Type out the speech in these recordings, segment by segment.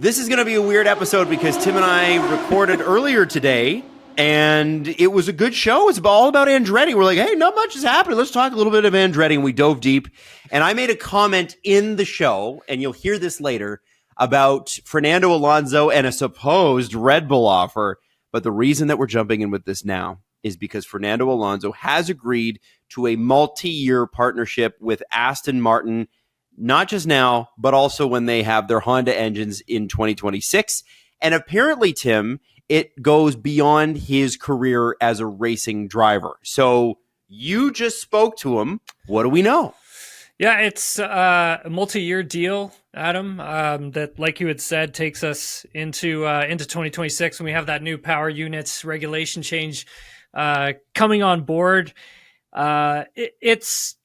This is going to be a weird episode because Tim and I recorded earlier today, and it was a good show. It's all about Andretti. We're like, hey, not much is happening. Let's talk a little bit of Andretti, and we dove deep. And I made a comment in the show, and you'll hear this later, about Fernando Alonso and a supposed Red Bull offer. But the reason that we're jumping in with this now is because Fernando Alonso has agreed to a multi-year partnership with Aston Martin, not just now, but also when they have their Honda engines in 2026. And apparently, Tim, it goes beyond his career as a racing driver. So you just spoke to him. What do we know? Yeah, it's a multi-year deal, Adam, that, like you had said, takes us into 2026 when we have that new power units regulation change coming on board. It's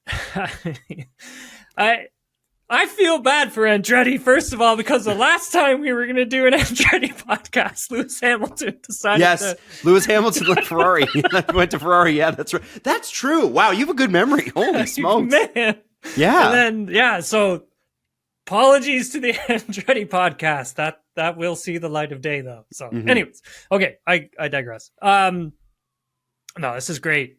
I feel bad for Andretti, first of all, because the last time we were going to do an Andretti podcast, Lewis Hamilton decided Lewis Hamilton went Ferrari. Went to Ferrari. Yeah, that's right. That's true. Wow, you have a good memory. Holy smokes. Man. Yeah. And then, so apologies to the Andretti podcast. That will see the light of day, though. So anyways, okay, I digress. No, this is great,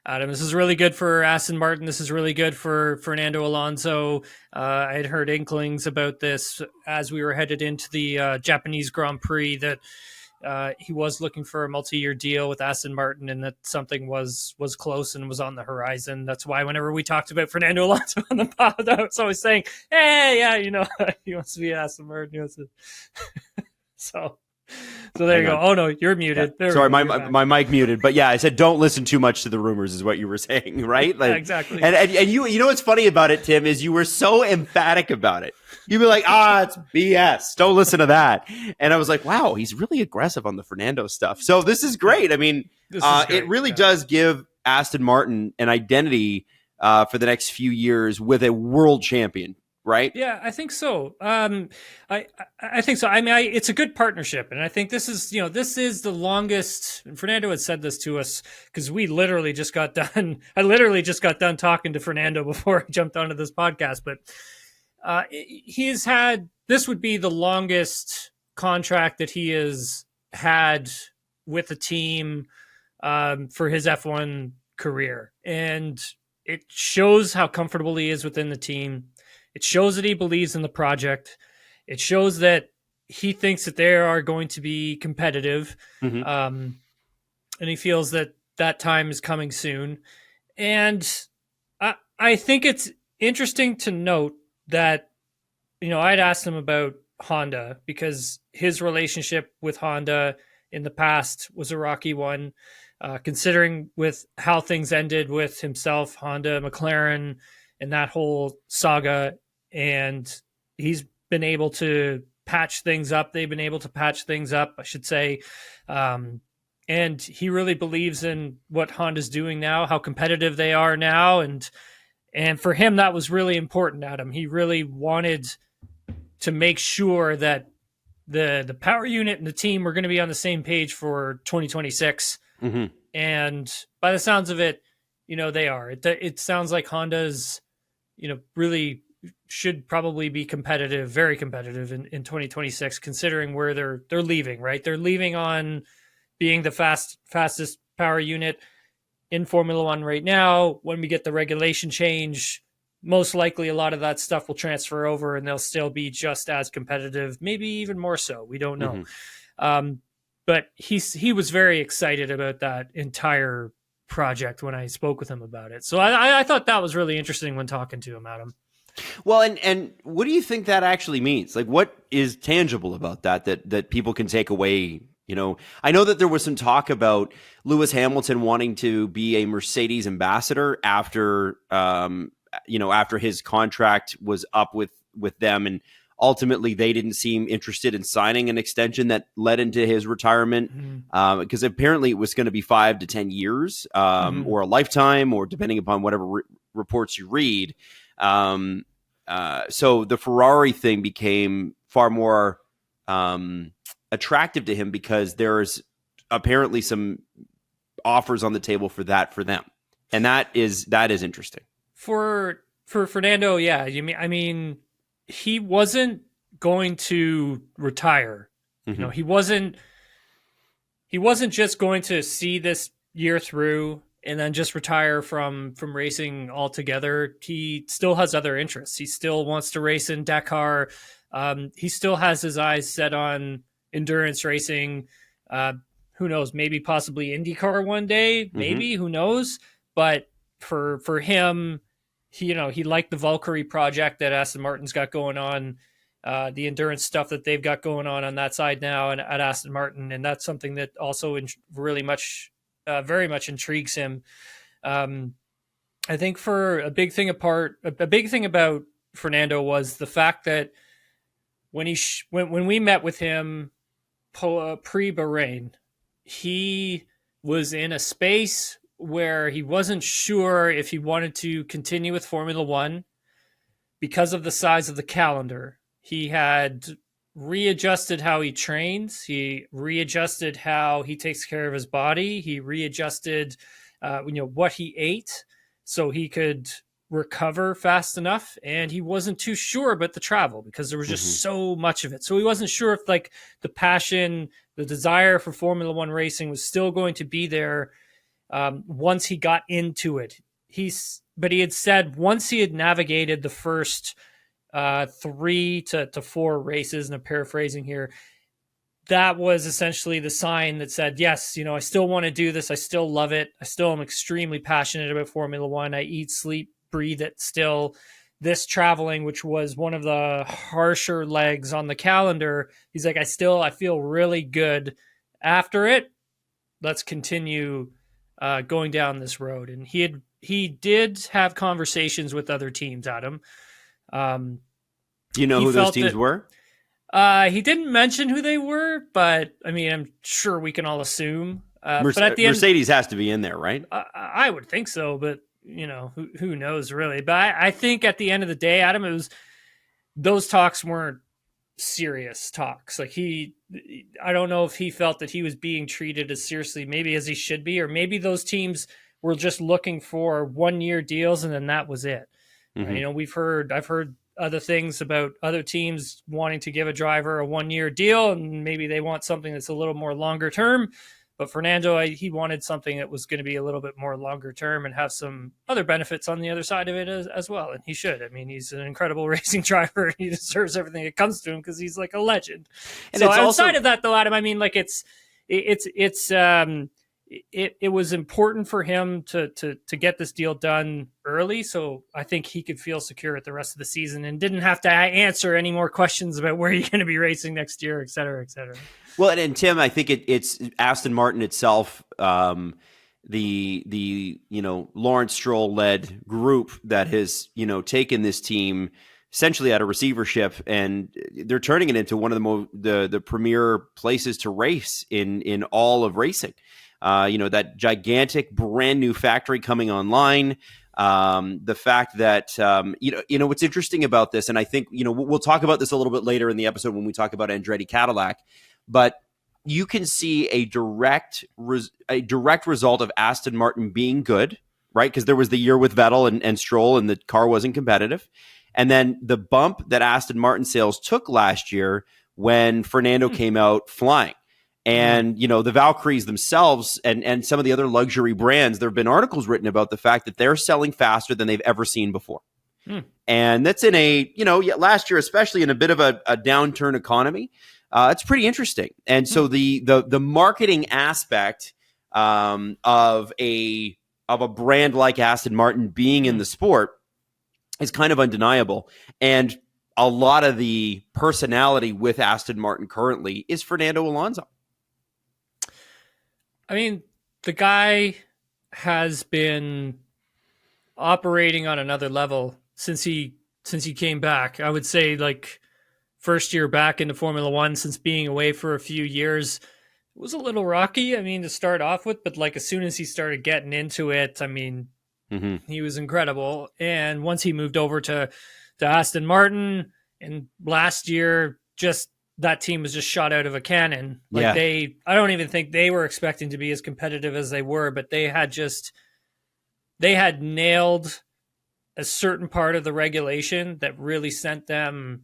Adam. This is really good for Aston Martin. This is really good for Fernando Alonso. I had heard inklings about this as we were headed into the Japanese Grand Prix that he was looking for a multi-year deal with Aston Martin, and that something was close and was on the horizon. That's why whenever we talked about Fernando Alonso on the pod, I was always saying, hey, yeah, he wants to be Aston Martin. He wants to... So there you go. Oh no, you're muted. Yeah. Sorry, my mic muted. But yeah, I said don't listen too much to the rumors is what you were saying, right? Like, yeah, exactly. And you know what's funny about it, Tim, is you were so emphatic about it. You'd be like, it's BS. Don't listen to that. And I was like, wow, he's really aggressive on the Fernando stuff. So this is great. I mean, it really does give Aston Martin an identity for the next few years with a world champion. Right? Yeah, I think so. I think so. I mean, it's a good partnership, and I think this is the longest. And Fernando had said this to us because we literally just got done. I literally just got done talking to Fernando before I jumped onto this podcast. But he's had, this would be the longest contract that he has had with a team for his F1 career, and it shows how comfortable he is within the team. It shows that he believes in the project. It shows that he thinks that they are going to be competitive. And he feels that time is coming soon. And I think it's interesting to note that, I'd asked him about Honda because his relationship with Honda in the past was a rocky one, considering with how things ended with himself, Honda, McLaren, and that whole saga. And he's been able to patch things up. They've been able to patch things up, I should say. And he really believes in what Honda's doing now, how competitive they are now. And for him, that was really important, Adam. He really wanted to make sure that the power unit and the team were going to be on the same page for 2026. And by the sounds of it, they are. It sounds like Honda's, really should probably be competitive, very competitive in 2026, considering where they're leaving, right? They're leaving on being the fastest power unit in Formula One right now. When we get the regulation change, most likely a lot of that stuff will transfer over and they'll still be just as competitive, maybe even more so. We don't know. But he was very excited about that entire project when I spoke with him about it. So I thought that was really interesting when talking to him, Adam. Well, and what do you think that actually means? Like, what is tangible about that people can take away? I know that there was some talk about Lewis Hamilton wanting to be a Mercedes ambassador after his contract was up with them, and ultimately they didn't seem interested in signing an extension that led into his retirement because apparently it was going to be 5 to 10 years or a lifetime, or depending upon whatever reports you read. So the Ferrari thing became far more attractive to him because there's apparently some offers on the table for them. And that is interesting. For Fernando, yeah. I mean, he wasn't going to retire. Mm-hmm. You know, he wasn't just going to see this year through and then just retire from racing altogether. He still has other interests. He still wants to race in Dakar. He still has his eyes set on endurance racing. Who knows? Maybe possibly IndyCar one day. Maybe who knows? But for him, he liked the Valkyrie project that Aston Martin's got going on. The endurance stuff that they've got going on that side now and at Aston Martin, and that's something that also really much, very much intrigues him. I think for a big thing about Fernando was the fact that when when we met with him pre Bahrain, he was in a space where he wasn't sure if he wanted to continue with Formula One because of the size of the calendar. He had readjusted how he trains. He readjusted how he takes care of his body. He readjusted, what he ate so he could recover fast enough. And he wasn't too sure about the travel because there was just so much of it. So he wasn't sure if like the passion, the desire for Formula One racing was still going to be there once he got into it. But he had said once he had navigated the first 3 to 4 races, and I'm paraphrasing here, that was essentially the sign that said, yes, I still want to do this. I still love it. I still am extremely passionate about Formula One. I eat, sleep, breathe it still. This traveling, which was one of the harsher legs on the calendar, he's like, I feel really good after it. Let's continue going down this road. And he did have conversations with other teams, Adam. Do you know who those teams were? He didn't mention who they were, but I mean, I'm sure we can all assume. But at the end, Mercedes has to be in there, right? I would think so, but who knows really? But I think at the end of the day, Adam, those talks weren't serious talks. Like I don't know if he felt that he was being treated as seriously maybe as he should be, or maybe those teams were just looking for 1-year deals and then that was it. I've heard other things about other teams wanting to give a driver a 1-year deal, and maybe they want something that's a little more longer term. But Fernando, he wanted something that was going to be a little bit more longer term and have some other benefits on the other side of it as well. And he should. I mean, he's an incredible racing driver. He deserves everything that comes to him because he's like a legend. And so outside of that, though, Adam, I mean, like it was important for him to get this deal done early, so I think he could feel secure at the rest of the season and didn't have to answer any more questions about where you're going to be racing next year, et cetera, et cetera. Well, and Tim, I think it's Aston Martin itself, the Lawrence Stroll led group that has taken this team essentially out of receivership, and they're turning it into one of the premier places to race in all of racing. That gigantic brand new factory coming online. The fact that, what's interesting about this, and I think, we'll talk about this a little bit later in the episode when we talk about Andretti Cadillac, but you can see a direct result of Aston Martin being good, right? Because there was the year with Vettel and Stroll and the car wasn't competitive. And then the bump that Aston Martin sales took last year when Fernando came out flying. And, the Valkyries themselves and some of the other luxury brands, there have been articles written about the fact that they're selling faster than they've ever seen before. And that's in last year, especially in a bit of a downturn economy. It's pretty interesting. And so the marketing aspect of a brand like Aston Martin being in the sport is kind of undeniable. And a lot of the personality with Aston Martin currently is Fernando Alonso. I mean, the guy has been operating on another level since he came back. I would say like first year back into Formula One since being away for a few years. It was a little rocky, I mean, to start off with, but like as soon as he started getting into it, I mean, he was incredible. And once he moved over to Aston Martin, and last year, just that team was just shot out of a cannon. Like I don't even think they were expecting to be as competitive as they were, but they had nailed a certain part of the regulation that really sent them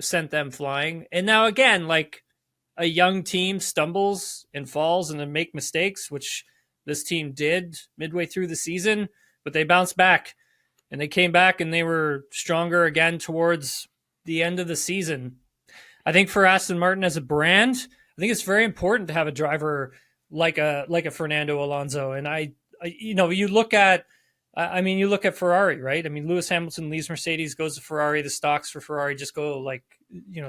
sent them flying. And now again, like a young team stumbles and falls and then make mistakes, which this team did midway through the season, but they bounced back and they came back and they were stronger again towards the end of the season. I think for Aston Martin as a brand, I think it's very important to have a driver like a Fernando Alonso. And you look at Ferrari, right? I mean, Lewis Hamilton leaves Mercedes, goes to Ferrari. The stocks for Ferrari just go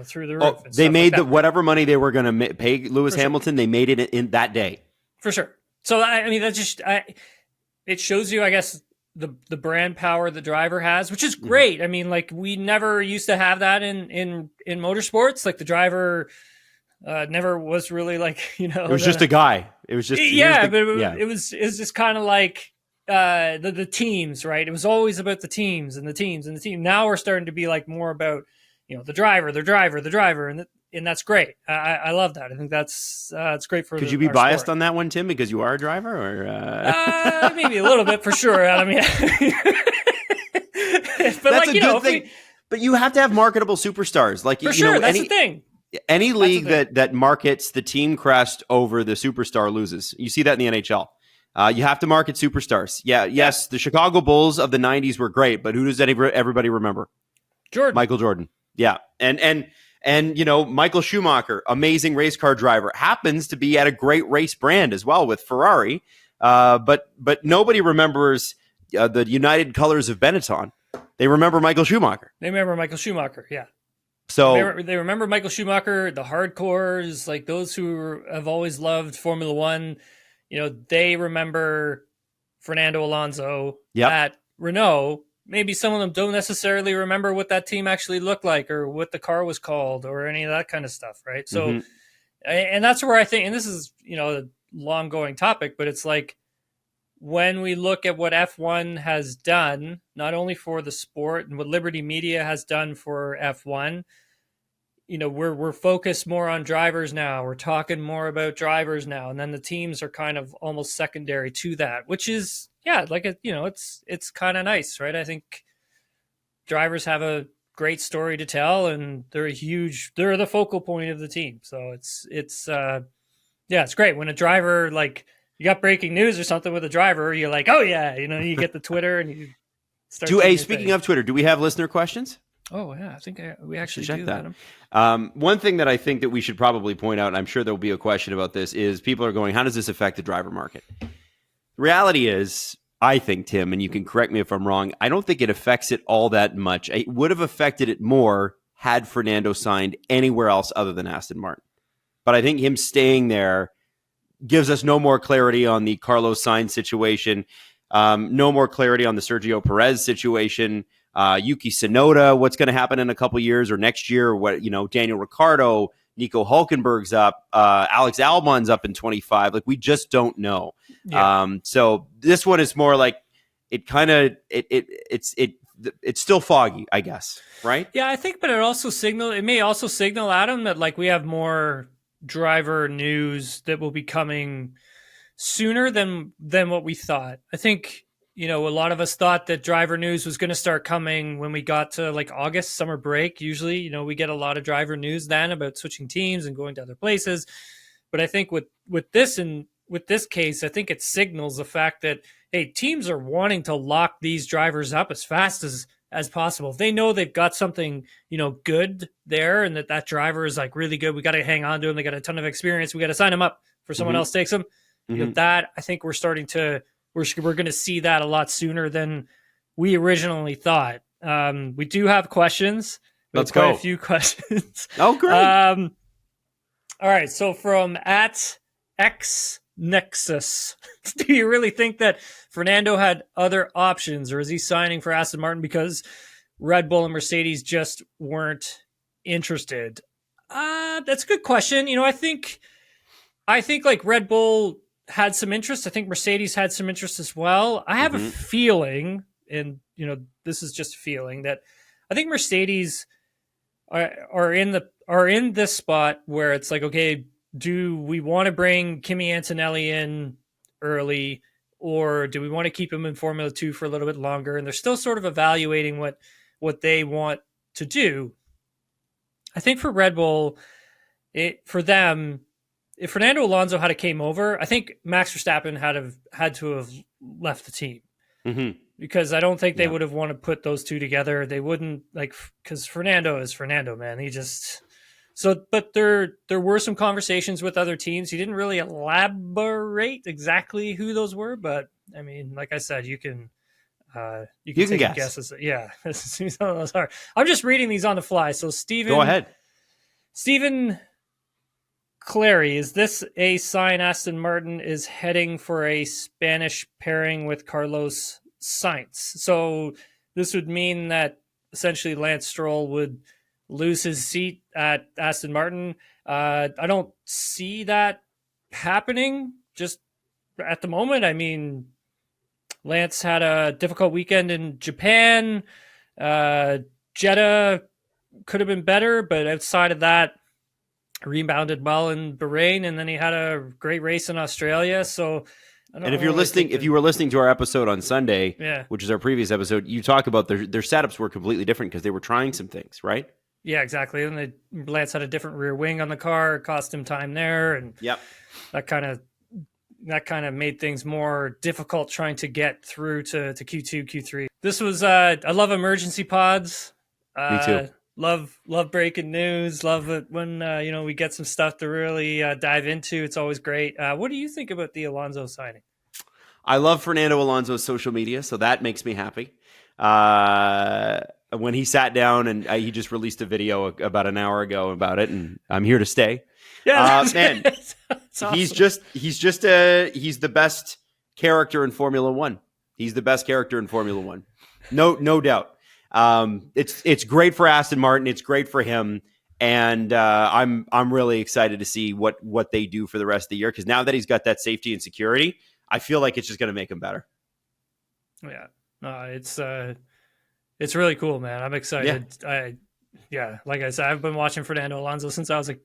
through the roof. Oh, they made whatever money they were going to pay Lewis Hamilton. They made it in that day for sure. So I mean, that's just it shows you, I guess, the brand power the driver has, which is great. Mm-hmm. I mean, like we never used to have that in motorsports. Like the driver never was really like, it was just a guy. It was just it was just kind of like the teams, right? It was always about the teams and the teams and the team. Now we're starting to be like more about the driver, and that's great. I love that. I think that's it's great for. Could you be biased on that one, Tim, because you are a driver, or maybe a little bit for sure. I mean, but that's a good thing. But you have to have marketable superstars, like for sure. That's the thing. Any league that markets the team crest over the superstar loses. You see that in the NHL. You have to market superstars. Yes, the Chicago Bulls of the '90s were great, but who does everybody remember? Michael Jordan. Yeah, and Michael Schumacher, amazing race car driver, happens to be at a great race brand as well with Ferrari. But nobody remembers the United Colors of Benetton. They remember Michael Schumacher. Yeah. So they remember Michael Schumacher, the hardcores, like those who have always loved Formula One. They remember Fernando Alonso at Renault. Maybe some of them don't necessarily remember what that team actually looked like or what the car was called or any of that kind of stuff, right? So, and that's where I think, and this is, a long going topic, but it's like when we look at what F1 has done, not only for the sport and what Liberty Media has done for F1, we're focused more on drivers now. We're talking more about drivers now. And then the teams are kind of almost secondary to that, which is, it's kind of nice, right? I think drivers have a great story to tell and they're the focal point of the team. So it's great when a driver, like you got breaking news or something with a driver, you're like, oh yeah, you get the Twitter and you start. Speaking of Twitter, do we have listener questions? Oh yeah, I think we actually do that. One thing that I think that we should probably point out, and I'm sure there'll be a question about this, is people are going, how does this affect the driver market? The reality is, I think, Tim, and you can correct me if I'm wrong, I don't think it affects it all that much. It would have affected it more had Fernando signed anywhere else other than Aston Martin. But I think him staying there gives us no more clarity on the Carlos Sainz situation, no more clarity on the Sergio Perez situation, Yuki Tsunoda, what's going to happen in a couple years or next year, Daniel Ricciardo, Nico Hulkenberg's up, Alex Albon's up in 25. Like, we just don't know. Yeah. So this one is more like it's still foggy, I guess. Right. Yeah, I think, but it may also signal, Adam, that like we have more driver news that will be coming sooner than what we thought. I think, a lot of us thought that driver news was going to start coming when we got to like August, summer break. Usually, we get a lot of driver news then about switching teams and going to other places. But I think with this case, I think it signals the fact that, hey, teams are wanting to lock these drivers up as fast as possible. If they know they've got something, good there and that driver is like really good, we got to hang on to him. They got a ton of experience. We got to sign him up for someone else takes him. That I think we're going to see that a lot sooner than we originally thought. We do have questions. Let's go. A few questions. Oh, great. All right. So from @XNexus, do you really think that Fernando had other options, or is he signing for Aston Martin because Red Bull and Mercedes just weren't interested? That's a good question. I think like Red Bull had some interest. I think Mercedes had some interest as well. I have a feeling, and this is just a feeling, that I think Mercedes are in this spot where it's like, okay, do we want to bring Kimi Antonelli in early, or do we want to keep him in Formula 2 for a little bit longer? And they're still sort of evaluating what they want to do. I think for Red Bull, for them, if Fernando Alonso had came over, I think Max Verstappen had to have left the team. Mm-hmm. Because I don't think they would have want to put those two together. They wouldn't, like, because Fernando is Fernando, man. He just but there were some conversations with other teams. He didn't really elaborate exactly who those were, but I mean, like I said, you can take guesses. Yeah, those are. I'm just reading these on the fly. So Go ahead. Stephen Clary, is this a sign Aston Martin is heading for a Spanish pairing with Carlos Sainz? So this would mean that essentially Lance Stroll would lose his seat at Aston Martin. I don't see that happening just at the moment. I mean, Lance had a difficult weekend in Japan. Jeddah could have been better, but outside of that, rebounded well in Bahrain, and then he had a great race in Australia. So, and if you were listening to our episode on Sunday, which is our previous episode, you talk about their setups were completely different because they were trying some things, right? Yeah, exactly. And Lance had a different rear wing on the car, cost him time there, and that kind of made things more difficult trying to get through to Q2, Q3. This was I love emergency pods. Me too. Love breaking news. Love it when we get some stuff to really dive into. It's always great. What do you think about the Alonso signing? I love Fernando Alonso's social media, so that makes me happy. When he sat down and he just released a video about an hour ago about it, and I'm here to stay. Yeah, man, awesome. he's the best character in Formula One. He's the best character in Formula One, no doubt. It's great for Aston Martin. It's great for him. And I'm really excited to see what they do for the rest of the year. Cause now that he's got that safety and security, I feel like it's just going to make him better. Yeah. It's really cool, man. I'm excited. Like I said, I've been watching Fernando Alonso since I was a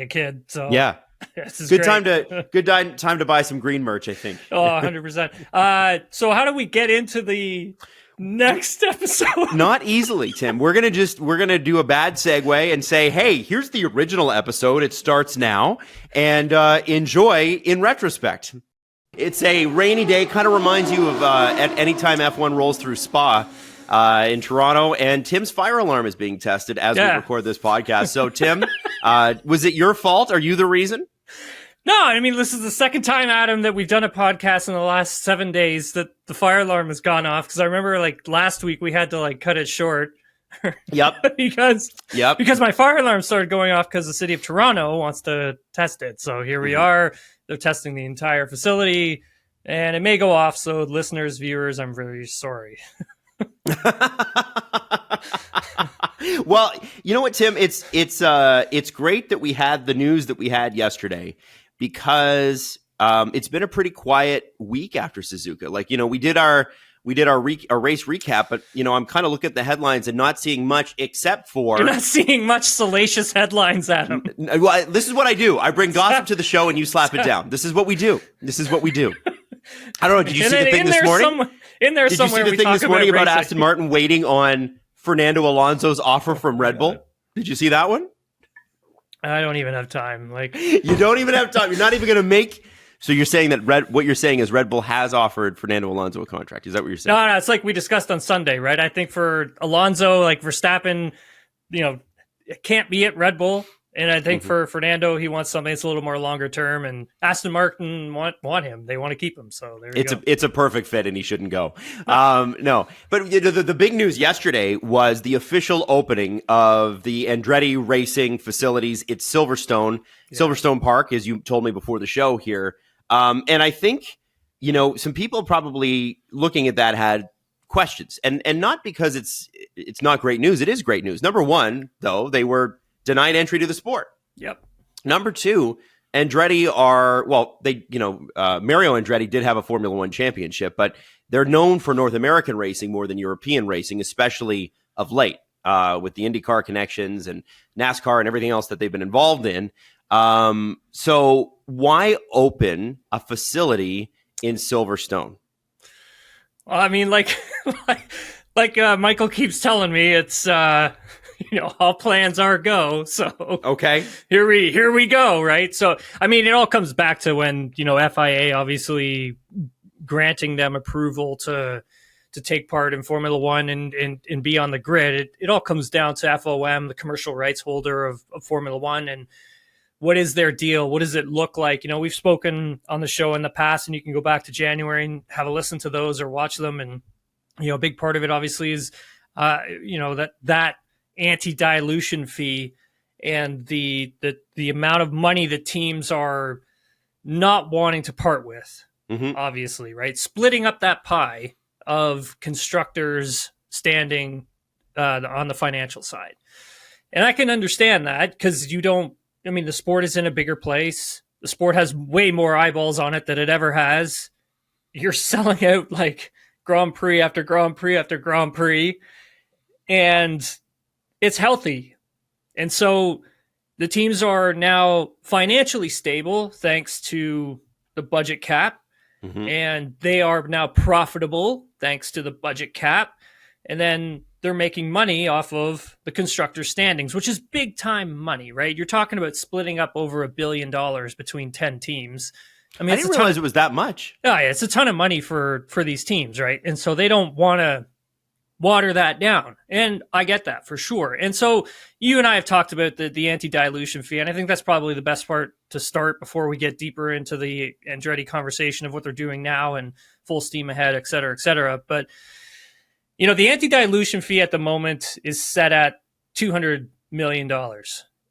kid. So yeah, this is good great. time to buy some green merch, I think. 100%. So how do we get into the next episode? Not easily, Tim. We're gonna do a bad segue and say, hey, here's the original episode. It starts now, and enjoy in retrospect. It's a rainy day, kind of reminds you of at any time F1 rolls through Spa in Toronto, and Tim's fire alarm is being tested as we record this podcast. So, Tim, was it your fault? Are you the reason? No, I mean, this is the second time, Adam, that we've done a podcast in the last 7 days that the fire alarm has gone off. Because I remember, last week we had to cut it short. Yep. because my fire alarm started going off because the city of Toronto wants to test it. So here we are. They're testing the entire facility, and it may go off. So listeners, viewers, I'm very sorry. Well, you know what, Tim? It's great that we had the news that we had yesterday because it's been a pretty quiet week after Suzuka. We did our race recap, but I'm kind of looking at the headlines and not seeing much except for you're not seeing much salacious headlines, Adam. Well, this is what I do. I bring gossip to the show and you slap it down. This is what we do. I don't know. Did you see the thing this morning? Did you see the thing this morning about Aston Martin waiting on Fernando Alonso's offer from Red Bull? Did you see that one? I don't even have time. You don't even have time. You're not even going to make. So you're saying that what you're saying is Red Bull has offered Fernando Alonso a contract. Is that what you're saying? No, it's like we discussed on Sunday, right? I think for Alonso, Verstappen, it can't be at Red Bull. And I think for Fernando, he wants something that's a little more longer term. And Aston Martin want him; they want to keep him. So there you go. It's a perfect fit, and he shouldn't go. No, but the big news yesterday was the official opening of the Andretti Racing facilities. It's Silverstone Park, as you told me before the show here. And I think some people probably looking at that had questions, and not because it's not great news. It is great news. Number one, though, they were denied entry to the sport. Yep. Number two, Andretti Mario Andretti did have a Formula One championship, but they're known for North American racing more than European racing, especially of late, with the IndyCar connections and NASCAR and everything else that they've been involved in. So why open a facility in Silverstone? Well, I mean, like Michael keeps telling me, it's all plans are go. So Okay. here we go. Right. So, I mean, it all comes back to when, FIA obviously granting them approval to take part in Formula One and be on the grid. It all comes down to FOM, the commercial rights holder of Formula One, and what is their deal? What does it look like? We've spoken on the show in the past, and you can go back to January and have a listen to those or watch them. And, a big part of it obviously is, that anti-dilution fee and the amount of money that teams are not wanting to part with, obviously, right? Splitting up that pie of constructors standing on the financial side. And I can understand that because the sport is in a bigger place. The sport has way more eyeballs on it than it ever has. You're selling out like Grand Prix after Grand Prix after Grand Prix, and it's healthy. And so the teams are now financially stable thanks to the budget cap, and they are now profitable thanks to the budget cap. And then they're making money off of the constructor standings, which is big time money, right? You're talking about splitting up over $1 billion between 10 teams. I didn't realize it was that much. Oh, yeah, it's a ton of money for these teams, right? And so they don't want to water that down. And I get that for sure. And so you and I have talked about the anti-dilution fee, and I think that's probably the best part to start before we get deeper into the Andretti conversation of what they're doing now and full steam ahead, et cetera, et cetera. But, the anti-dilution fee at the moment is set at $200 million.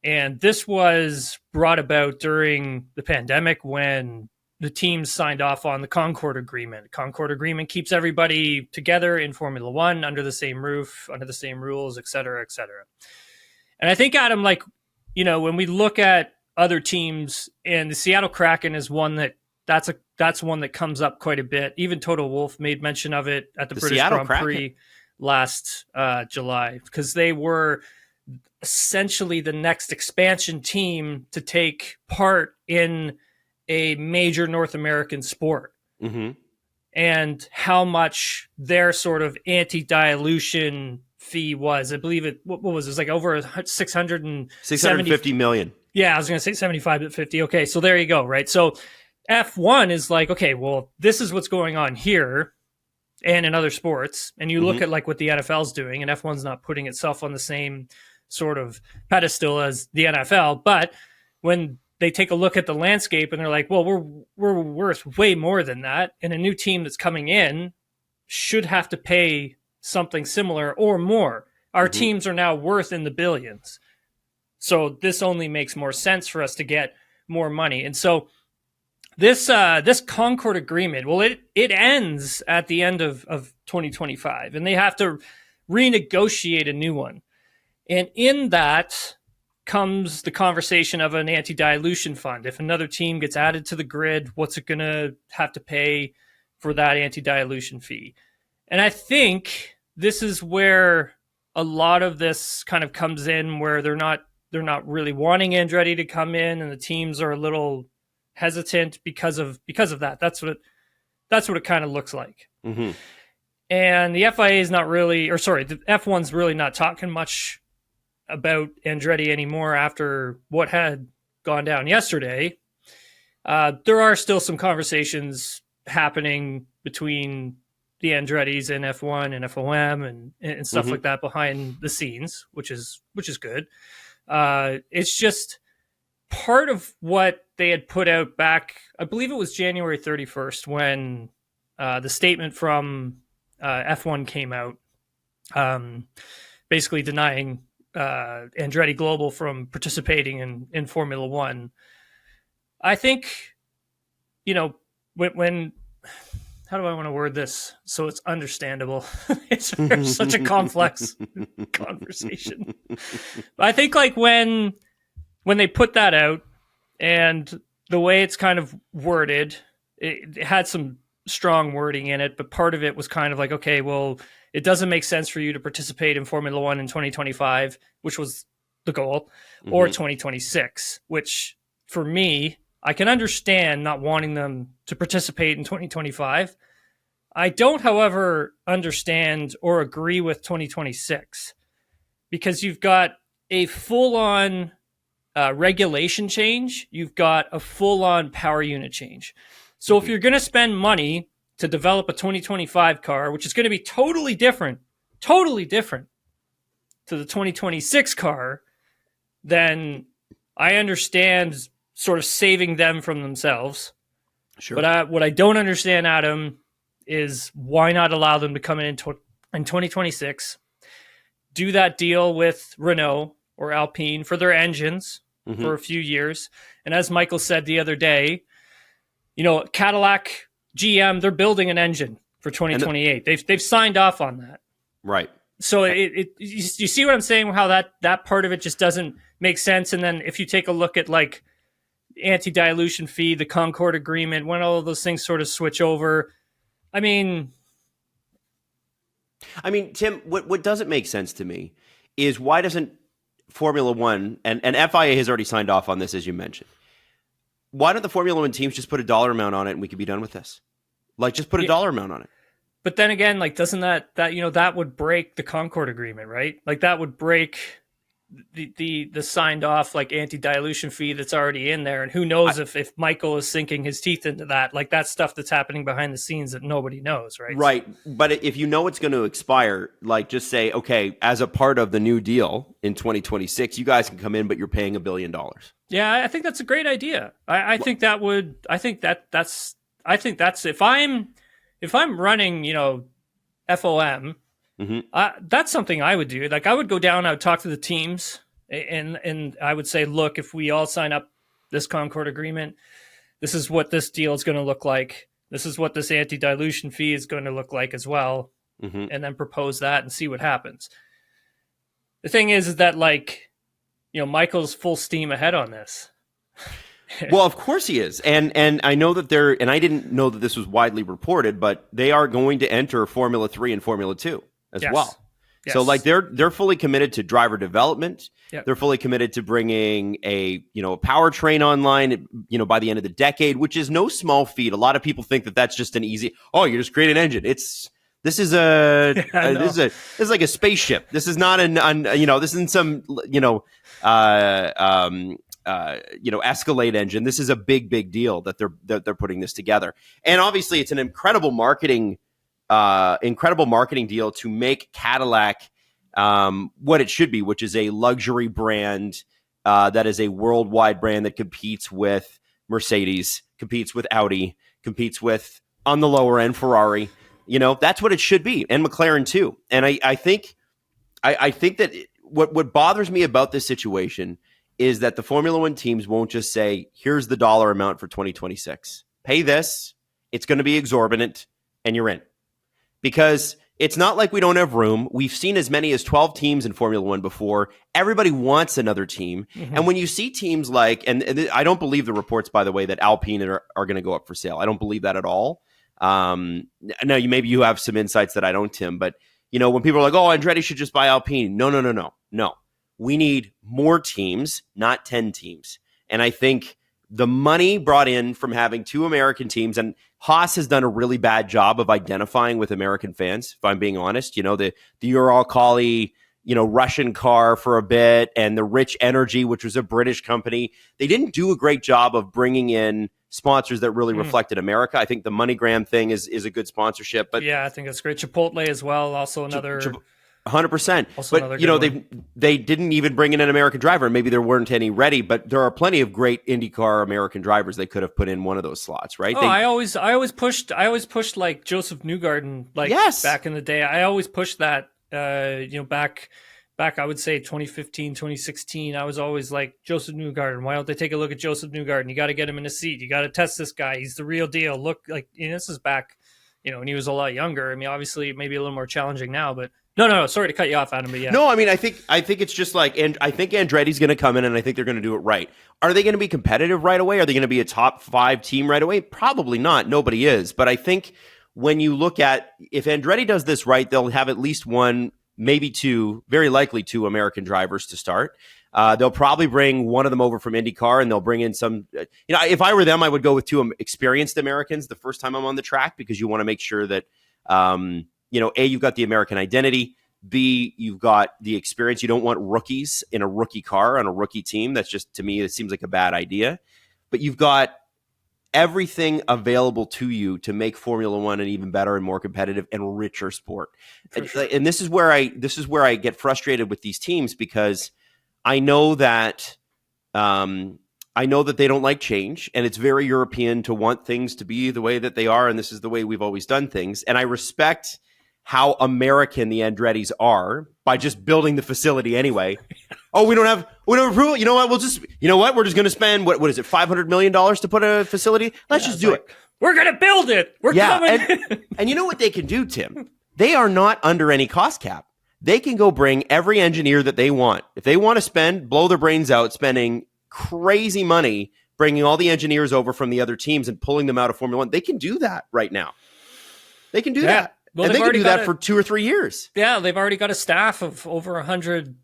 And this was brought about during the pandemic when the teams signed off on the Concord Agreement. The Concord Agreement keeps everybody together in Formula One under the same roof, under the same rules, et cetera, et cetera. And I think, Adam, when we look at other teams, and the Seattle Kraken is one that's one that comes up quite a bit. Even Toto Wolff made mention of it at the British Seattle Grand Prix Kraken. Last July, because they were essentially the next expansion team to take part in a major North American sport. And how much their sort of anti-dilution fee was. I believe what was it? It was like over 650 million. Yeah, I was going to say 75 to 50. Okay, so there you go, right? So F1 is like, okay, well, this is what's going on here and in other sports. And you look at like what the NFL's doing, and F1's not putting itself on the same sort of pedestal as the NFL. But when they take a look at the landscape and they're like, well, we're worth way more than that. And a new team that's coming in should have to pay something similar or more. Our teams are now worth in the billions. So this only makes more sense for us to get more money. And so this Concord Agreement, well, it ends at the end of 2025, and they have to renegotiate a new one. And in that comes the conversation of an anti-dilution fund. If another team gets added to the grid, what's it going to have to pay for that anti-dilution fee? And I think this is where a lot of this kind of comes in, where they're not really wanting Andretti to come in, and the teams are a little hesitant because of that. That's what it kind of looks like. And the FIA is not really, the F1's really not talking much about Andretti anymore after what had gone down yesterday. There are still some conversations happening between the Andrettis and F1 and FOM and stuff like that behind the scenes, which is good. It's just part of what they had put out back, I believe it was January 31st, when the statement from F1 came out, basically denying Andretti Global from participating in Formula One. I think, when how do I want to word this so it's understandable? It's such a complex conversation. But I think like when they put that out, and the way it's kind of worded, it had some strong wording in it, but part of it was kind of like, okay, well, it doesn't make sense for you to participate in Formula One in 2025, which was the goal, or 2026, which for me, I can understand not wanting them to participate in 2025. I don't, however, understand or agree with 2026. because you've got a full-on regulation change. You've got a full-on power unit change. So if you're going to spend money to develop a 2025 car, which is going to be totally different to the 2026 car, then I understand sort of saving them from themselves. Sure. But what I don't understand, Adam, is why not allow them to come in 2026, do that deal with Renault or Alpine for their engines for a few years. And as Michael said the other day, Cadillac, GM, they're building an engine for 2028. They've signed off on that. Right. So you see what I'm saying? How that part of it just doesn't make sense. And then if you take a look at like anti-dilution fee, the Concord Agreement, when all of those things sort of switch over, I mean, Tim, what doesn't make sense to me is why doesn't Formula One, and FIA has already signed off on this, as you mentioned, why don't the Formula One teams just put a dollar amount on it and we could be done with this? Like, just put a dollar amount on it. But then again, like, doesn't that would break the Concord Agreement, right? Like, that would break the signed off like anti-dilution fee that's already in there. And who knows if Michael is sinking his teeth into that, like that stuff that's happening behind the scenes that nobody knows, right? Right. But if you know it's going to expire, like just say, okay, as a part of the new deal in 2026, you guys can come in, but you're paying $1 billion. Yeah, I think that's a great idea. I think that's if I'm running, FOM, that's something I would do. Like, I would go down, I would talk to the teams, and I would say, look, if we all sign up this Concord Agreement, this is what this deal is going to look like. This is what this anti-dilution fee is going to look like as well. And then propose that and see what happens. The thing is that, like, Michael's full steam ahead on this. Well, of course he is. And I know that and I didn't know that this was widely reported, but they are going to enter Formula 3 and Formula 2 as well. Yes. So like they're fully committed to driver development. Yep. They're fully committed to bringing a powertrain online, by the end of the decade, which is no small feat. A lot of people think that that's just an easy, you just create an engine. This is like a spaceship. This is not this isn't some Escalade engine. This is a big deal that they're putting this together. And obviously it's an incredible marketing deal to make Cadillac what it should be, which is a luxury brand that is a worldwide brand that competes with Mercedes, competes with Audi, competes with, on the lower end, Ferrari. That's what it should be, and McLaren too. And I think that what bothers me about this situation is that the Formula One teams won't just say, here's the dollar amount for 2026. Pay this, it's going to be exorbitant, and you're in. Because it's not like we don't have room. We've seen as many as 12 teams in Formula One before. Everybody wants another team. Mm-hmm. And when you see teams like, and I don't believe the reports, by the way, that Alpine are going to go up for sale. I don't believe that at all. Now, maybe you have some insights that I don't, Tim, but when people are like, Andretti should just buy Alpine. No. We need more teams, not 10 teams. And I think the money brought in from having two American teams, and Haas has done a really bad job of identifying with American fans, if I'm being honest. The Ural-Kali, Russian car for a bit, and the Rich Energy, which was a British company. They didn't do a great job of bringing in sponsors that really reflected America. I think the MoneyGram thing is a good sponsorship. But yeah, I think that's great. Chipotle as well, also another... 100%. But, they didn't even bring in an American driver, and maybe there weren't any ready, but there are plenty of great IndyCar American drivers they could have put in one of those slots, right? I always pushed like Joseph Newgarden, back in the day. I always pushed that, back, I would say 2015, 2016. I was always like, Joseph Newgarden, why don't they take a look at Joseph Newgarden? You got to get him in a seat. You got to test this guy. He's the real deal. Look, this is back, when he was a lot younger. I mean, obviously maybe a little more challenging now, but No, sorry to cut you off, Adam, but yeah. No, I think it's just like, and I think Andretti's going to come in, and I think they're going to do it right. Are they going to be competitive right away? Are they going to be a top 5 team right away? Probably not. Nobody is. But I think when you look at, if Andretti does this right, they'll have at least one, maybe two, very likely 2 American drivers to start. They'll probably bring one of them over from IndyCar, and they'll bring in some, if I were them, I would go with 2 experienced Americans the first time I'm on the track, because you want to make sure that, you've got the American identity. B, you've got the experience. You don't want rookies in a rookie car on a rookie team. That's just, to me, it seems like a bad idea. But you've got everything available to you to make Formula One an even better and more competitive and richer sport. Sure. And this is where I get frustrated with these teams, because I know that they don't like change, and it's very European to want things to be the way that they are, and this is the way we've always done things. And I respect how American the Andrettis are by just building the facility anyway. Oh, we don't have approval. You know what? We're just going to spend what is it, $500 million to put a facility? Let's just do it. We're going to build it. We're coming. And you know what they can do, Tim? They are not under any cost cap. They can go bring every engineer that they want. If they want to blow their brains out, spending crazy money, bringing all the engineers over from the other teams and pulling them out of Formula One, they can do that right now. They can do that. Well, and they can do that for 2 or 3 years. Yeah, they've already got a staff of over 100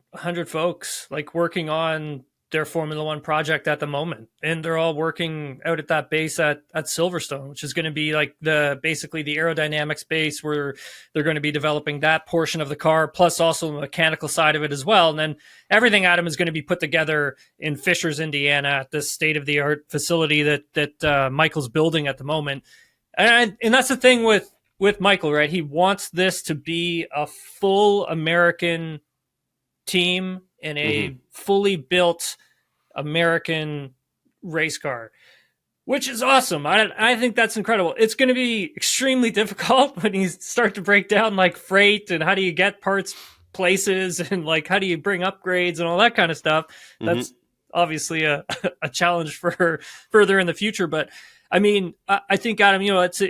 folks like working on their Formula One project at the moment, and they're all working out at that base at Silverstone, which is going to be like basically the aerodynamics base, where they're going to be developing that portion of the car, plus also the mechanical side of it as well. And then everything, Adam, is going to be put together in Fishers, Indiana, at this state-of-the-art facility that Michael's building at the moment. And that's the thing with Michael, right? He wants this to be a full American team in a fully built American race car, which is awesome. I think that's incredible. It's going to be extremely difficult when you start to break down like freight and how do you get parts places and like how do you bring upgrades and all that kind of stuff. That's obviously a challenge for further in the future, but I mean, I think, Adam, it's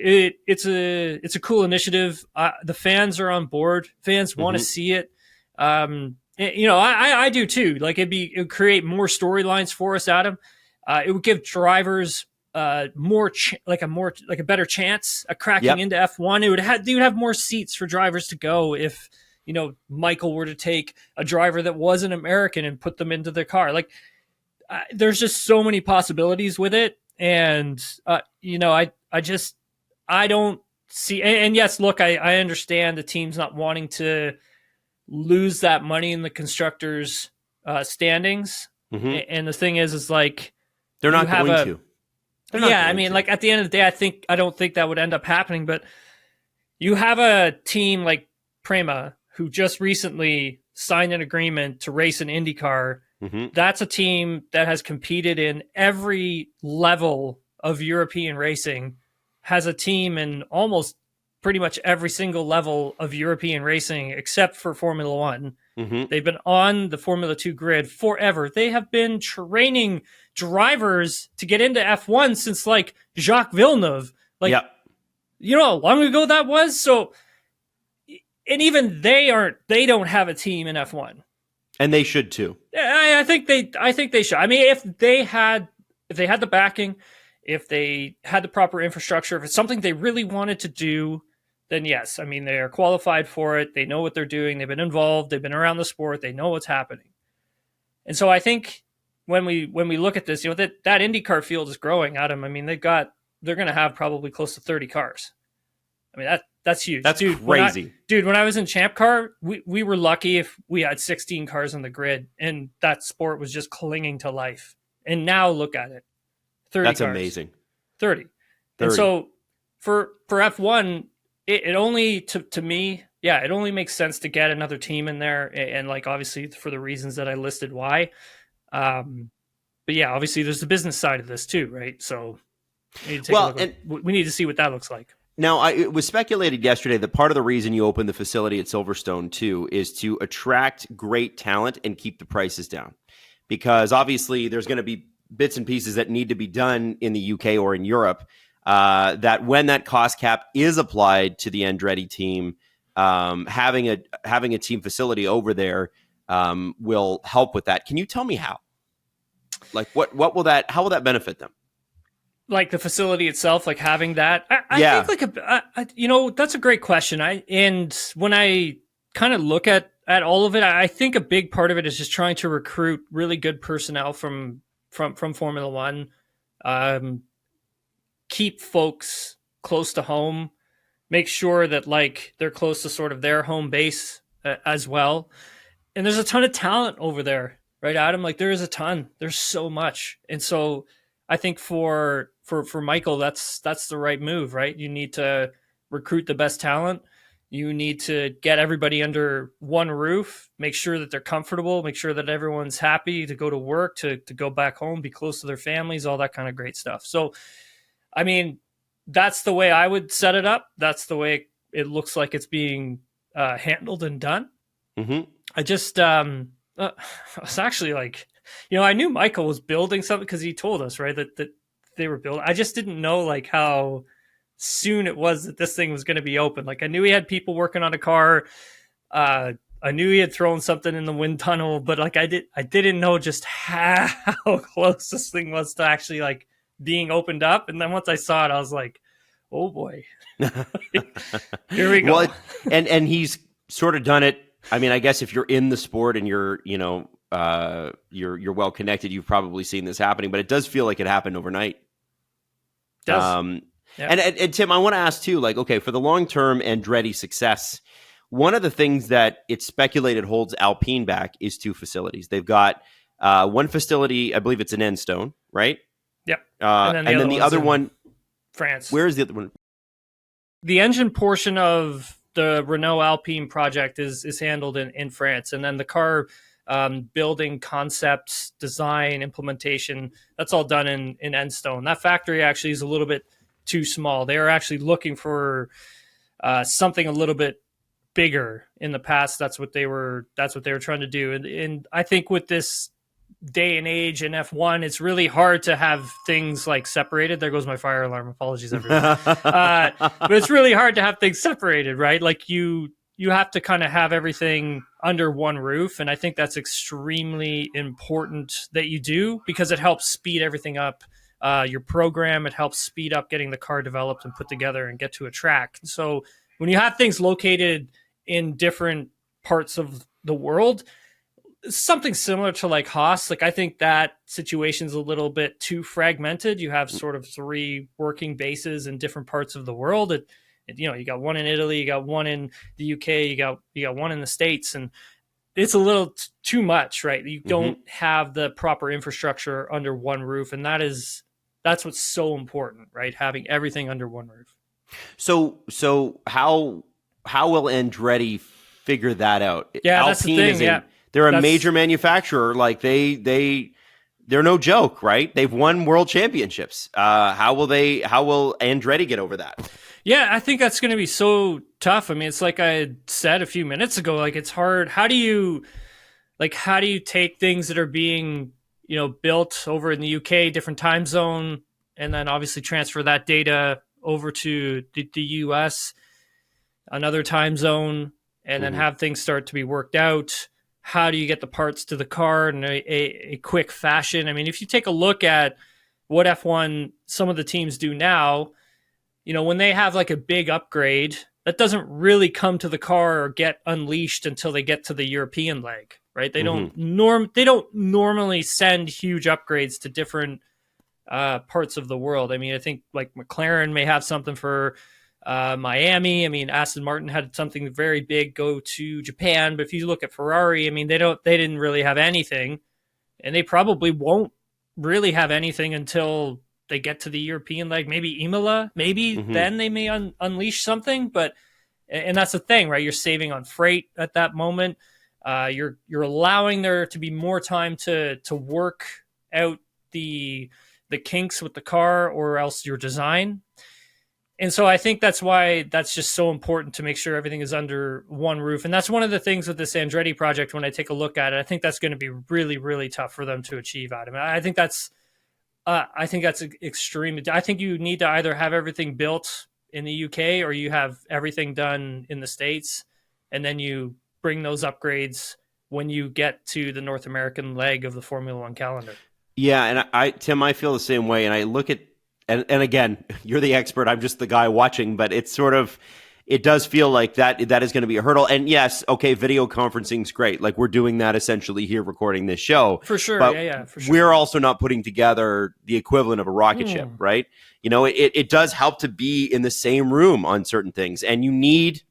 a cool initiative. The fans are on board. Fans want to see it. I do too. Like it would create more storylines for us, Adam. It would give drivers a better chance at cracking into F1. You would have more seats for drivers to go if Michael were to take a driver that was an American and put them into the car. Like there's just so many possibilities with it. And, I don't see, and yes, look, I understand the team's not wanting to lose that money in the constructors' standings. And the thing is like, they're not going to. I mean, like at the end of the day, I don't think that would end up happening, but you have a team like Prema who just recently signed an agreement to race an IndyCar. That's a team that has competed in every level of European racing, has a team in almost pretty much every single level of European racing except for Formula One. They've been on the Formula 2 grid forever. They have been training drivers to get into F1 since like Jacques Villeneuve. You know how long ago that was? So, and even they don't have a team in F1. And they should too. Yeah, I think they should. I mean, if they had the backing, if they had the proper infrastructure, if it's something they really wanted to do, then yes. I mean, they are qualified for it. They know what they're doing. They've been involved. They've been around the sport. They know what's happening. And so I think when we look at this, that IndyCar field is growing, Adam. I mean, they're going to have probably close to 30 cars. I mean, that's huge. That's crazy. When I was in Champ Car, we were lucky if we had 16 cars on the grid, and that sport was just clinging to life. And now look at it. 30 That's cars. Amazing. 30. And so for F1, it only, to me, it only makes sense to get another team in there. And like, obviously for the reasons that I listed why. But yeah, obviously there's the business side of this too, right? So we need to we need to see what that looks like. Now, it was speculated yesterday that part of the reason you opened the facility at Silverstone, too, is to attract great talent and keep the prices down. Because obviously there's going to be bits and pieces that need to be done in the UK or in Europe that when that cost cap is applied to the Andretti team, having a team facility over there will help with that. Can you tell me how? Like, how will that benefit them? Like the facility itself, like having that, I think like that's a great question. And when I kind of look at all of it, I think a big part of it is just trying to recruit really good personnel from Formula One, keep folks close to home, make sure that like they're close to sort of their home base as well. And there's a ton of talent over there, right, Adam? Like there is a ton. There's so much. And so I think for Michael, that's the right move, right? You need to recruit the best talent. You need to get everybody under one roof, make sure that they're comfortable, make sure that everyone's happy to go to work, to go back home, be close to their families, all that kind of great stuff. So, I mean, that's the way I would set it up. That's the way it looks like it's being handled and done. Mm-hmm. I just, I was actually like, I knew Michael was building something because he told us, right, that they were building. I just didn't know like how soon it was that this thing was going to be open. Like I knew he had people working on a car. I knew he had thrown something in the wind tunnel, but like I didn't know just how close this thing was to actually like being opened up. And then once I saw it, I was like, oh boy, here we go. Well, and he's sort of done it. I mean, I guess if you're in the sport and you're well connected, you've probably seen this happening, but it does feel like it happened overnight. It does. Yeah. And Tim, I want to ask too, like, okay, for the long-term Andretti success, one of the things that it's speculated holds Alpine back is two facilities. They've got one facility, I believe it's in Enstone, right? Yep. And then the other one, France. Where is the other one? The engine portion of the Renault Alpine project is handled in France. And then the car building, concepts, design, implementation, that's all done in Enstone. That factory actually is a little bit too small. They are actually looking for something a little bit bigger. In the past, that's what they were trying to do. And I think with this day and age in F1, it's really hard to have things like separated. There goes my fire alarm. Apologies, everyone. But it's really hard to have things separated, right? Like you have to kind of have everything under one roof. And I think that's extremely important that you do because it helps speed everything up. Your program, it helps speed up getting the car developed and put together and get to a track. So when you have things located in different parts of the world, something similar to like Haas, like I think that situation is a little bit too fragmented. You have sort of three working bases in different parts of the world. You got one in Italy, you got one in the UK, you got one in the States, and it's a little too much, right? You don't have the proper infrastructure under one roof, and that's what's so important, right? Having everything under one roof. So how will Andretti figure that out? Yeah, Alpine that's the thing. They're a major manufacturer. Like they're no joke, right? They've won world championships. How will Andretti get over that? Yeah, I think that's going to be so tough. I mean, it's like I said a few minutes ago, like it's hard. How do you take things that are being, built over in the UK, different time zone, and then obviously transfer that data over to the US, another time zone, and then have things start to be worked out? How do you get the parts to the car in a quick fashion? I mean, if you take a look at what F1, some of the teams do now, when they have like a big upgrade, that doesn't really come to the car or get unleashed until they get to the European leg, right? They don't normally send huge upgrades to different parts of the world. I mean, I think like McLaren may have something for Miami. I mean, Aston Martin had something very big go to Japan, but if you look at Ferrari, I mean, they didn't really have anything, and they probably won't really have anything until they get to the European leg, maybe Imola, then they may unleash something. And that's the thing, right? You're saving on freight at that moment. You're allowing there to be more time to work out the kinks with the car or else your design. And so I think that's why that's just so important to make sure everything is under one roof. And that's one of the things with this Andretti project, when I take a look at it, I think that's going to be really, really tough for them to achieve, Adam. I think that's extreme. I think you need to either have everything built in the UK or you have everything done in the States, and then you bring those upgrades when you get to the North American leg of the Formula One calendar. Yeah, and Tim, I feel the same way. And I look at, and again, you're the expert. I'm just the guy watching, but it's sort of, it does feel like that is going to be a hurdle. And yes, okay, video conferencing is great. Like we're doing that essentially here, recording this show. For sure, but for sure. We're also not putting together the equivalent of a rocket ship, right? It does help to be in the same room on certain things. And you need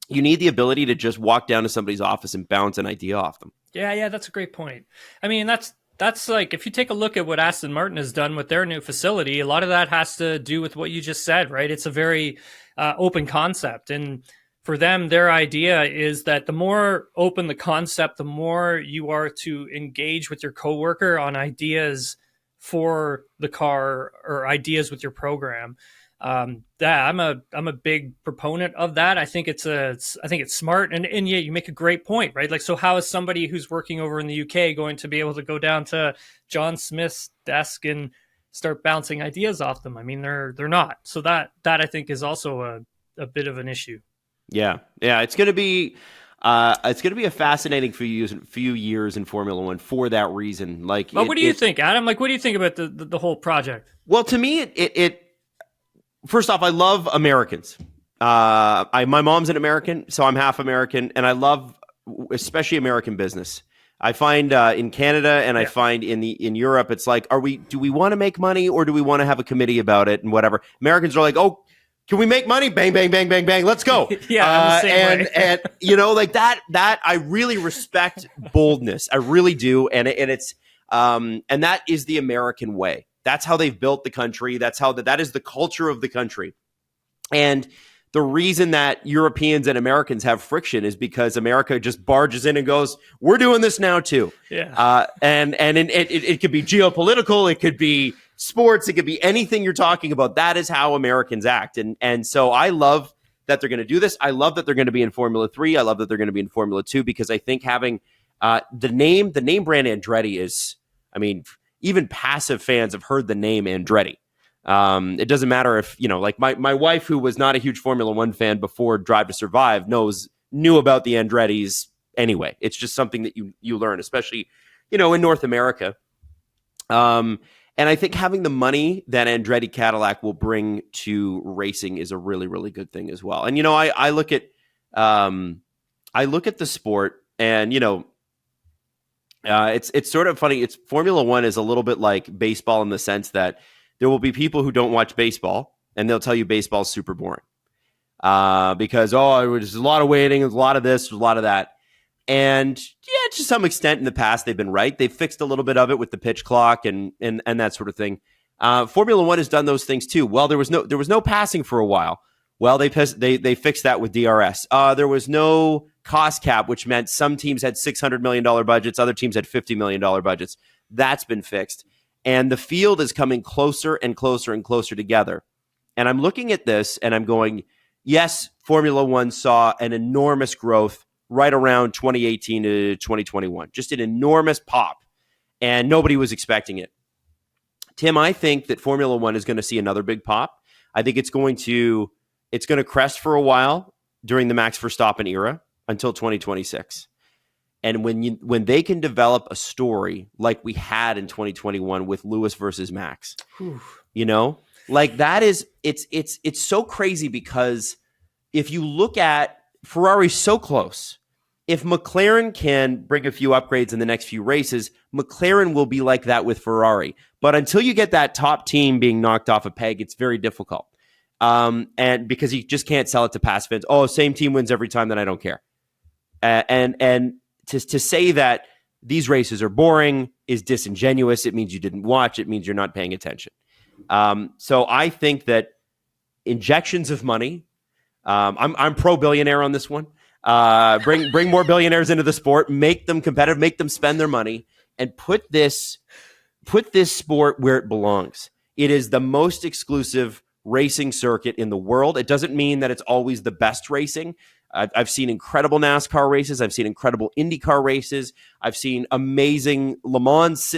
You need the ability to just walk down to somebody's office and bounce an idea off them. Yeah, that's a great point. I mean, that's like, if you take a look at what Aston Martin has done with their new facility, a lot of that has to do with what you just said, right? It's a very open concept. And for them, their idea is that the more open the concept, the more you are to engage with your coworker on ideas for the car or ideas with your program. That I'm a big proponent of that. I think it's smart, and yeah, you make a great point, right? Like, so how is somebody who's working over in the UK going to be able to go down to John Smith's desk and start bouncing ideas off them? I mean, they're not. So that I think is also a bit of an issue. Yeah, it's going to be a fascinating few years in Formula One for that reason. Like, but what do you think, Adam? Like, what do you think about the whole project? Well, to me, it first off, I love Americans. My mom's an American, so I'm half American, and I love especially American business. I find in Canada and I find in Europe, it's like, do we want to make money or do we want to have a committee about it and whatever? Americans are like, oh, can we make money? Bang, bang, bang, bang, bang. Let's go. And you know, like that I really respect boldness. I really do. And it's and that is the American way. That's how they've built the country. That is the culture of the country. And the reason that Europeans and Americans have friction is because America just barges in and goes, we're doing this now too. Yeah. It could be geopolitical. It could be sports. It could be anything you're talking about. That is how Americans act. And so I love that they're going to do this. I love that they're going to be in Formula 3. I love that they're going to be in Formula 2 because I think having the name brand Andretti is, I mean, even passive fans have heard the name Andretti. It doesn't matter if, you know, like my wife, who was not a huge Formula One fan before Drive to Survive, knew about the Andrettis anyway. It's just something that you learn, especially, you know, in North America. And I think having the money that Andretti Cadillac will bring to racing is a really, really good thing as well. And, you know, I look at the sport and, you know, it's sort of funny. Formula One is a little bit like baseball in the sense that there will be people who don't watch baseball and they'll tell you baseball's super boring because, there's a lot of waiting, there's a lot of this, there's a lot of that. And yeah, to some extent in the past, they've been right. They've fixed a little bit of it with the pitch clock and that sort of thing. Formula One has done those things too. Well, there was no passing for a while. Well, they fixed that with DRS. There was no cost cap, which meant some teams had $600 million budgets, other teams had $50 million budgets. That's been fixed. And the field is coming closer and closer and closer together. And I'm looking at this and I'm going, yes, Formula One saw an enormous growth right around 2018 to 2021, just an enormous pop. And nobody was expecting it. Tim, I think that Formula One is going to see another big pop. I think it's going to crest for a while during the Max Verstappen era until 2026. And when they can develop a story like we had in 2021 with Lewis versus Max, you know, like that is, it's so crazy because if you look at Ferrari's so close, if McLaren can bring a few upgrades in the next few races, McLaren will be like that with Ferrari. But until you get that top team being knocked off a peg, it's very difficult. And because you just can't sell it to past fans. Oh, same team wins every time, then I don't care. And to say that these races are boring is disingenuous. It means you didn't watch. It means you're not paying attention. So I think that injections of money. I'm pro billionaire on this one. Bring more billionaires into the sport. Make them competitive. Make them spend their money and put this sport where it belongs. It is the most exclusive racing circuit in the world. It doesn't mean that it's always the best racing. I've seen incredible NASCAR races. I've seen incredible IndyCar races. I've seen amazing Le Mans,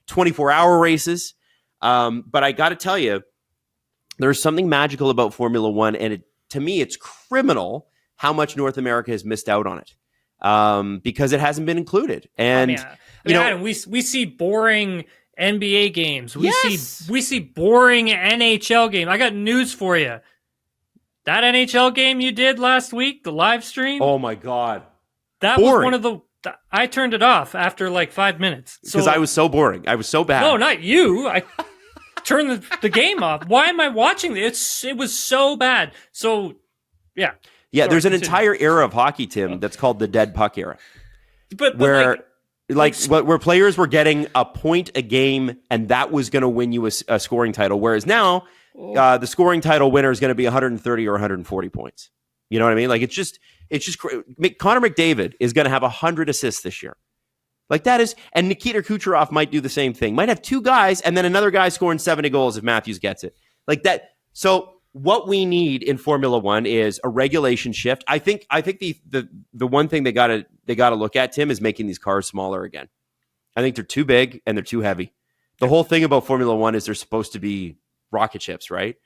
24-hour races. But I got to tell you, there's something magical about Formula One, and to me, it's criminal how much North America has missed out on it because it hasn't been included. And Adam, we see boring NBA games. We see boring NHL game. I got news for you. That NHL game you did last week, the live stream. Oh my God. That boring. Was one of the I turned it off after like 5 minutes. Because I was so boring. I was so bad. No, not you. I turned the game off. Why am I watching this? It was so bad. So yeah. Yeah, Sorry, there's an continue. entire era of hockey, Tim, that's called the dead puck era, But where where players were getting a point a game, and that was going to win you a scoring title. Whereas now, the scoring title winner is going to be 130 or 140 points. You know what I mean? Like it's just Connor McDavid is going to have 100 assists this year. Like that is, and Nikita Kucherov might do the same thing. Might have two guys, and then another guy scoring 70 goals if Matthews gets it. Like that. So what we need in Formula One is a regulation shift. I think the one thing they gotta look at, Tim, is making these cars smaller again. I think they're too big and they're too heavy. The whole thing about Formula One is they're supposed to be rocket ships, right?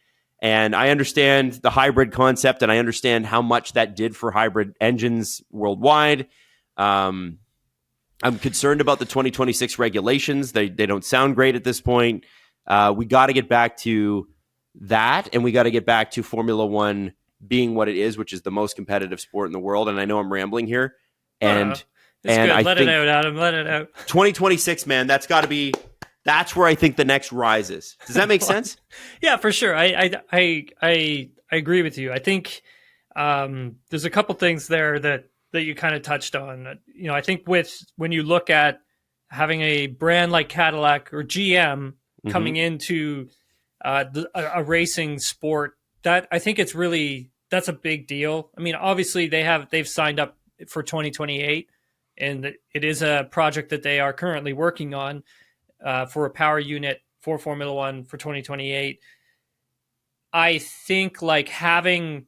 And I understand the hybrid concept, and I understand how much that did for hybrid engines worldwide. I'm concerned about the 2026 regulations. They don't sound great at this point. We got to get back to that, and we got to get back to Formula One being what it is, which is the most competitive sport in the world. And I know I'm rambling here, and it's good. Let it out, Adam. Let it out. 2026, man, that's where I think the next rise is. Does that make sense? Yeah, for sure. I agree with you. I think there's a couple things there that you kind of touched on. You know, I think when you look at having a brand like Cadillac or GM coming into a racing sport, that I think that's a big deal. I mean, obviously they've signed up for 2028, and it is a project that they are currently working on for a power unit for Formula One for 2028. I think like having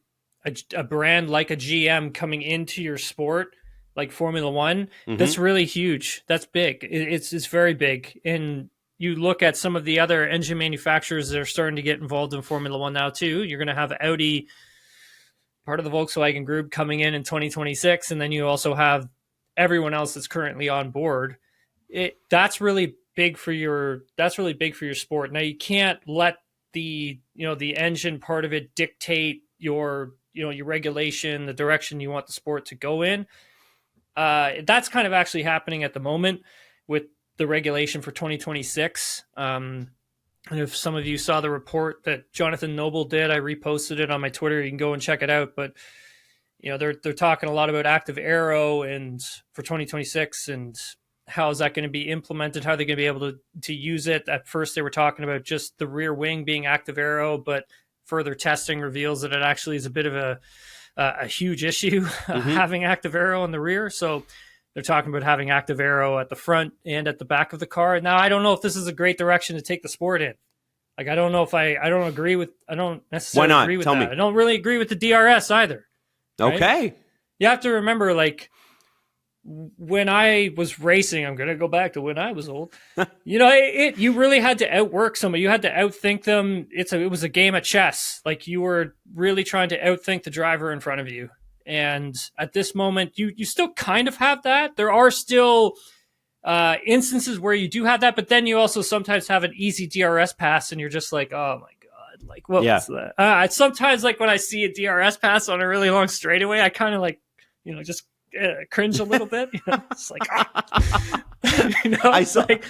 a brand like a GM coming into your sport, like Formula One, that's really huge. That's big. It's very big. And you look at some of the other engine manufacturers that are starting to get involved in Formula One now too. You're going to have Audi, part of the Volkswagen group, coming in 2026. And then you also have everyone else that's currently on board. That's really big for your sport. Now you can't let the engine part of it dictate your regulation, the direction you want the sport to go in. That's kind of actually happening at the moment with the regulation for 2026. And if some of you saw the report that Jonathan Noble did, I reposted it on my Twitter. You can go and check it out. But they're talking a lot about active aero and for 2026 and how is that going to be implemented? How are they going to be able to use it? At first, they were talking about just the rear wing being active aero, but further testing reveals that it actually is a bit of a huge issue having active aero in the rear. So they're talking about having active aero at the front and at the back of the car. Now, I don't know if this is a great direction to take the sport in. Like, I don't know if I don't necessarily agree with Tell that. me. I don't really agree with the DRS either. Right? Okay. You have to remember, like, when I was racing, I'm going to go back to when I was old. You really had to outwork somebody. You had to outthink them. It was a game of chess. Like, you were really trying to outthink the driver in front of you. And at this moment, you still kind of have that. There are still instances where you do have that, but then you also sometimes have an easy DRS pass, and you're just like, oh my god, like what was that? Sometimes, like when I see a DRS pass on a really long straightaway, I kind of like, just cringe a little bit. It's like, like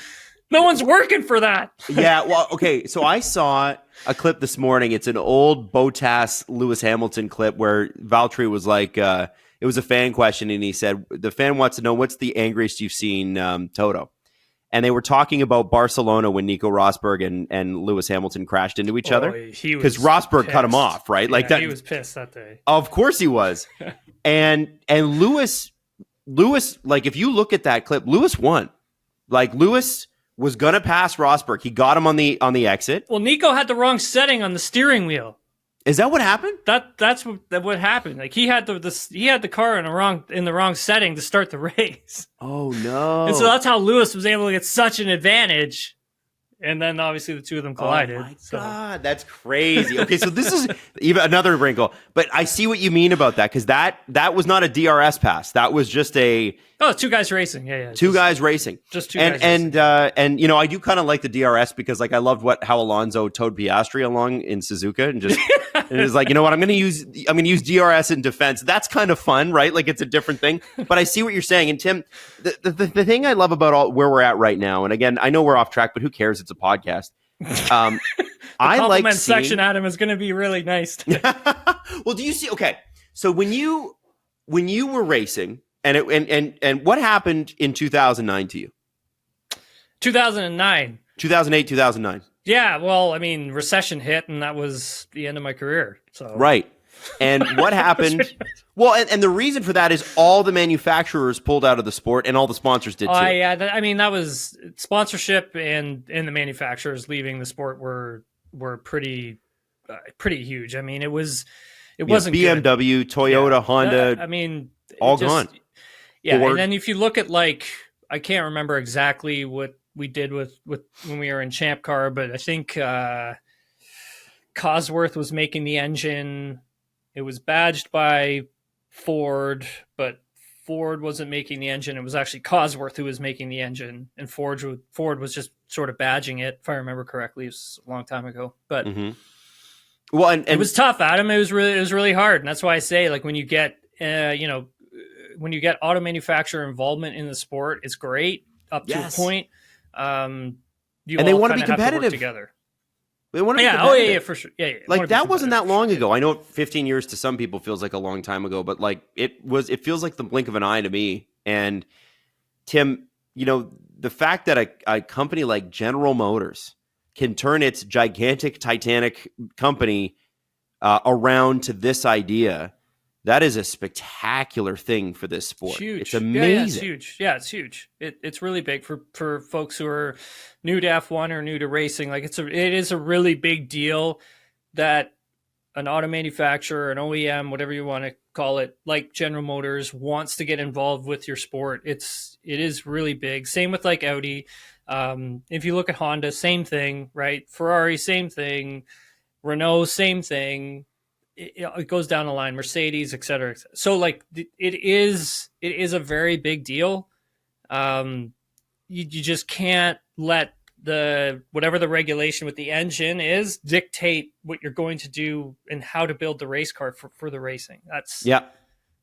no one's working for that. Yeah, well, okay. So I saw a clip this morning. It's an old Bottas Lewis Hamilton clip where Valtteri was like, it was a fan question, and he said, the fan wants to know what's the angriest you've seen Toto. And they were talking about Barcelona when Nico Rosberg and Lewis Hamilton crashed into each other. Because Rosberg cut him off, right? Yeah, like that. He was pissed that day. Of course he was. and Lewis, like if you look at that clip, Lewis won. Like Lewis was gonna pass Rosberg. He got him on the exit. Well, Nico had the wrong setting on the steering wheel. Is that what happened? That's what happened. Like he had the car in the wrong setting to start the race. Oh no! And so that's how Lewis was able to get such an advantage. And then obviously the two of them collided. Oh my god, that's crazy. Okay, so this is even another wrinkle, but I see what you mean about that because that was not a DRS pass. That was just two guys racing. Yeah. Two guys racing. Just two guys racing. And I do kind of like the DRS because like I loved how Alonso towed Piastri along in Suzuka and just and it was like, you know what, I'm gonna use DRS in defense. That's kind of fun, right? Like it's a different thing. But I see what you're saying. And Tim, the thing I love about where we're at right now, and again, I know we're off track, but who cares? It's a podcast. I like section, Adam, is going to be really nice. Well, do you see? Okay, So when you were racing, and what happened in 2009 to you? 2009. 2008, 2009. Yeah, well, I mean, recession hit, and that was the end of my career. So Right. And what happened? Well, and the reason for that is all the manufacturers pulled out of the sport, and all the sponsors did too. Yeah, that was sponsorship, and the manufacturers leaving the sport were pretty huge. I mean, it wasn't BMW, good. Toyota, Honda. I mean, all gone. Yeah, Ford. and then if you look at, like, I can't remember exactly what we did with when we were in Champ Car, but I think Cosworth was making the engine. It was badged by Ford, but Ford wasn't making the engine. It was actually Cosworth who was making the engine, and Ford was just sort of badging it, if I remember correctly. It was a long time ago, but well, and it was tough, Adam. It was really hard, and that's why I say, like, when you get when you get auto manufacturer involvement in the sport, it's great up to a point. And they want to be competitive together. They want to be competitive. Yeah, for sure. Yeah. Like, that wasn't that long ago. I know 15 years to some people feels like a long time ago, but like it feels like the blink of an eye to me. And Tim, the fact that a company like General Motors can turn its gigantic Titanic company around to this idea, that is a spectacular thing for this sport. Huge. It's amazing. Yeah, it's huge. Yeah, it's huge. It's really big for folks who are new to F1 or new to racing. Like, it is a really big deal that an auto manufacturer, an OEM, whatever you want to call it, like General Motors, wants to get involved with your sport. It is really big. Same with, like, Audi. If you look at Honda, same thing, right? Ferrari, same thing. Renault, same thing. It goes down the line, Mercedes, et cetera. So, like, it is a very big deal. You just can't let whatever the regulation with the engine is dictate what you're going to do and how to build the race car for the racing. I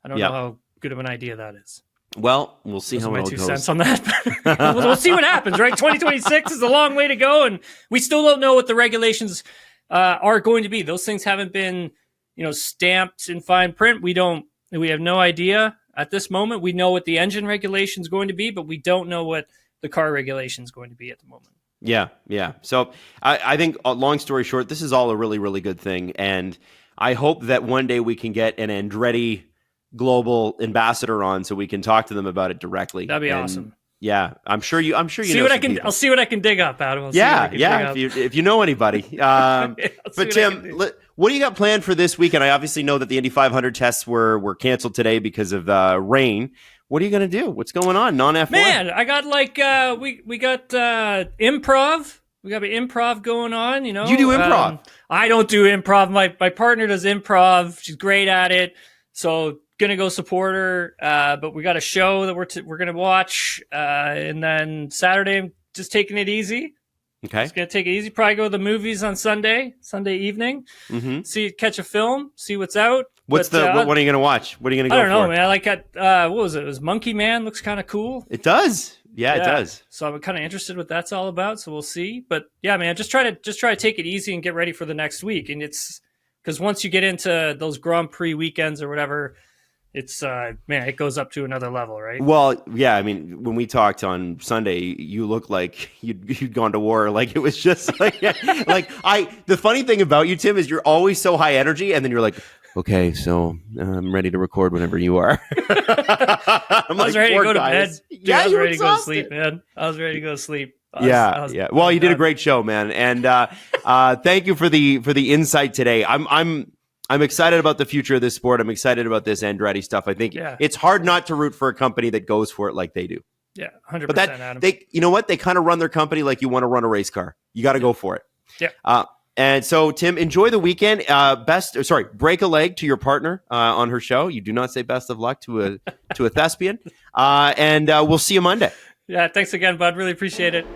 don't know how good of an idea that is. Well, we'll see how it goes. 2 cents on that. We'll see what happens, right? 2026 is a long way to go, and we still don't know what the regulations are going to be. Those things haven't been stamped in fine print. We have no idea at this moment. We know what the engine regulation is going to be, but we don't know what the car regulation is going to be at the moment. Yeah. So I think, long story short, this is all a really, really good thing. And I hope that one day we can get an Andretti Global ambassador on so we can talk to them about it directly. That'd be awesome. Yeah, I'm sure you I'll see what I can dig up, Adam. If you know anybody. But Tim, what do you got planned for this weekend? I obviously know that the Indy 500 tests were canceled today because of rain. What are you going to do? What's going on? Non-F1? Man, I got we got improv. We got improv going on. You do improv. I don't do improv. My partner does improv. She's great at it. So, gonna go support her, but we got a show that we're gonna watch, and then Saturday I'm just taking it easy. Okay, just gonna take it easy. Probably go to the movies on Sunday evening. Catch a film, see what's out. What are you gonna watch? What are you gonna go for? I don't know, man. I like what was it? It was Monkey Man. Looks kind of cool. It does. Yeah, it does. So I'm kind of interested what that's all about. So we'll see. But yeah, man, just try to take it easy and get ready for the next week. And it's because once you get into those Grand Prix weekends or whatever, it's it goes up to another level, right? Well, yeah. I mean, when we talked on Sunday, you looked like you'd gone to war. Like, it was just like the funny thing about you, Tim, is you're always so high energy, and then you're like, okay, so I'm ready to record whenever you are. I was ready to go to bed. Dude, I was ready to go to sleep, man. I was ready to go to sleep. Yeah. Well, you did a great show, man, and thank you for the insight today. I'm excited about the future of this sport. I'm excited about this Andretti stuff. I think it's hard not to root for a company that goes for it like they do. Yeah, 100%, Adam. You know what? They kind of run their company like you want to run a race car. You got to go for it. Yeah. And so, Tim, enjoy the weekend. Break a leg to your partner on her show. You do not say best of luck to a thespian. And we'll see you Monday. Yeah, thanks again, bud. Really appreciate it.